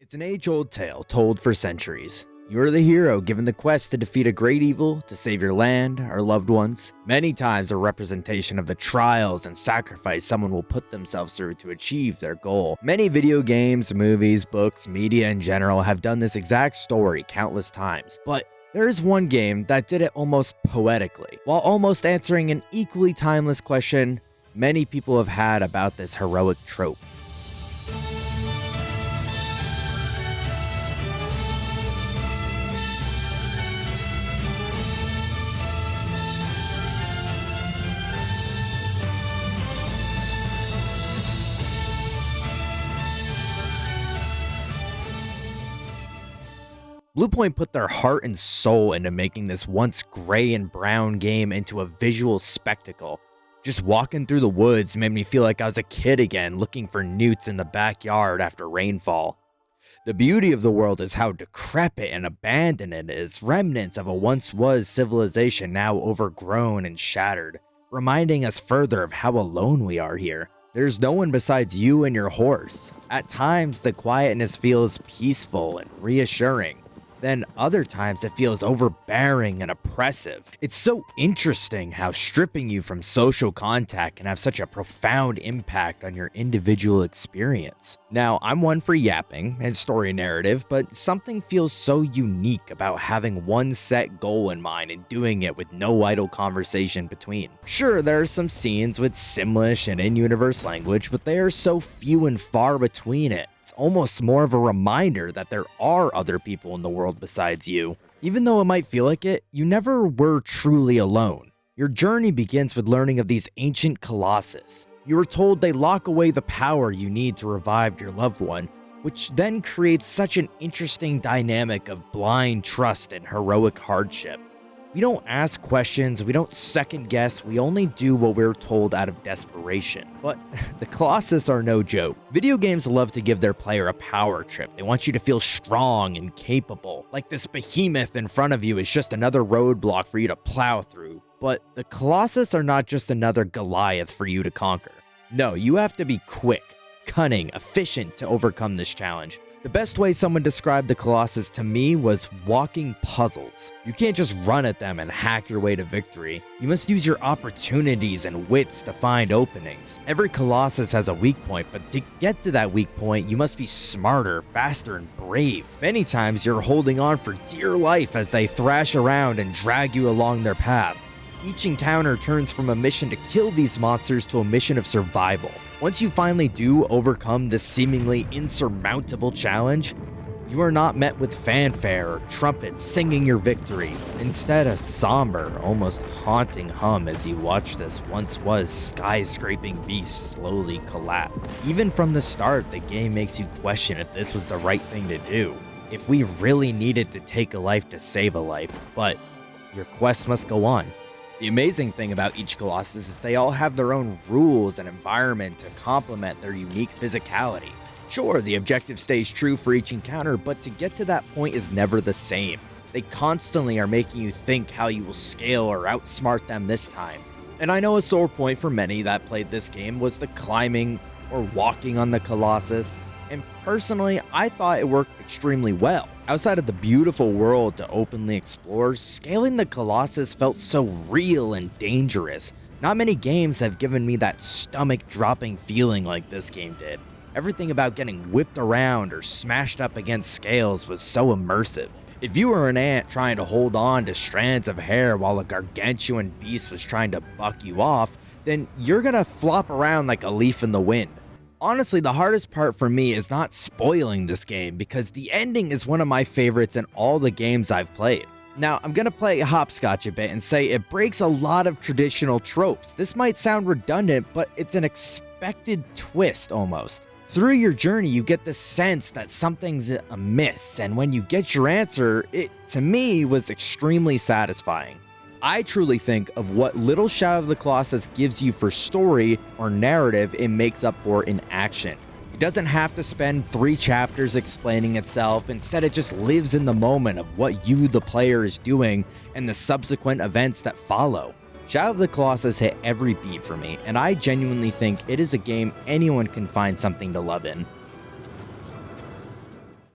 It's an age-old tale told for centuries. You're the hero given the quest to defeat a great evil, to save your land, or loved ones. Many times a representation of the trials and sacrifice someone will put themselves through to achieve their goal. Many video games, movies, books, media in general have done this exact story countless times, but there is one game that did it almost poetically, while almost answering an equally timeless question many people have had about this heroic trope. Bluepoint put their heart and soul into making this once gray and brown game into a visual spectacle. Just walking through the woods made me feel like I was a kid again, looking for newts in the backyard after rainfall. The beauty of the world is how decrepit and abandoned it is, remnants of a once-was civilization now overgrown and shattered, reminding us further of how alone we are here. There's no one besides you and your horse. At times, the quietness feels peaceful and reassuring. Then other times it feels overbearing and oppressive. It's so interesting how stripping you from social contact can have such a profound impact on your individual experience. Now, I'm one for yapping and story narrative, but something feels so unique about having one set goal in mind and doing it with no idle conversation between. Sure, there are some scenes with Simlish and in-universe language, but they are so few and far between it. It's almost more of a reminder that there are other people in the world besides you. Even though it might feel like it, you never were truly alone. Your journey begins with learning of these ancient Colossus. You were told they lock away the power you need to revive your loved one, which then creates such an interesting dynamic of blind trust and heroic hardship. We don't ask questions, we don't second guess, we only do what we're told out of desperation. But the Colossus are no joke. Video games love to give their player a power trip. They want you to feel strong and capable, like this behemoth in front of you is just another roadblock for you to plow through. But the Colossus are not just another Goliath for you to conquer. No, you have to be quick, cunning, efficient to overcome this challenge. The best way someone described the Colossus to me was walking puzzles. You can't just run at them and hack your way to victory. You must use your opportunities and wits to find openings. Every Colossus has a weak point, but to get to that weak point, you must be smarter, faster, and brave. Many times you're holding on for dear life as they thrash around and drag you along their path. Each encounter turns from a mission to kill these monsters to a mission of survival. Once you finally do overcome this seemingly insurmountable challenge, you are not met with fanfare or trumpets singing your victory. Instead, a somber, almost haunting hum as you watch this once-was skyscraping beast slowly collapse. Even from the start, the game makes you question if this was the right thing to do, if we really needed to take a life to save a life, but your quest must go on. The amazing thing about each Colossus is they all have their own rules and environment to complement their unique physicality. Sure, the objective stays true for each encounter, but to get to that point is never the same. They constantly are making you think how you will scale or outsmart them this time. And I know a sore point for many that played this game was the climbing or walking on the Colossus, and personally, I thought it worked extremely well. Outside of the beautiful world to openly explore, scaling the Colossus felt so real and dangerous. Not many games have given me that stomach-dropping feeling like this game did. Everything about getting whipped around or smashed up against scales was so immersive. If you were an ant trying to hold on to strands of hair while a gargantuan beast was trying to buck you off, then you're gonna flop around like a leaf in the wind. Honestly, the hardest part for me is not spoiling this game because the ending is one of my favorites in all the games I've played. Now, I'm gonna play hopscotch a bit and say it breaks a lot of traditional tropes. This might sound redundant, but it's an expected twist almost. Through your journey, you get the sense that something's amiss, and when you get your answer, it, to me, was extremely satisfying. I truly think of what little Shadow of the Colossus gives you for story or narrative, it makes up for in action. It doesn't have to spend 3 chapters explaining itself, instead it just lives in the moment of what you, the player, is doing and the subsequent events that follow. Shadow of the Colossus hit every beat for me, and I genuinely think it is a game anyone can find something to love in.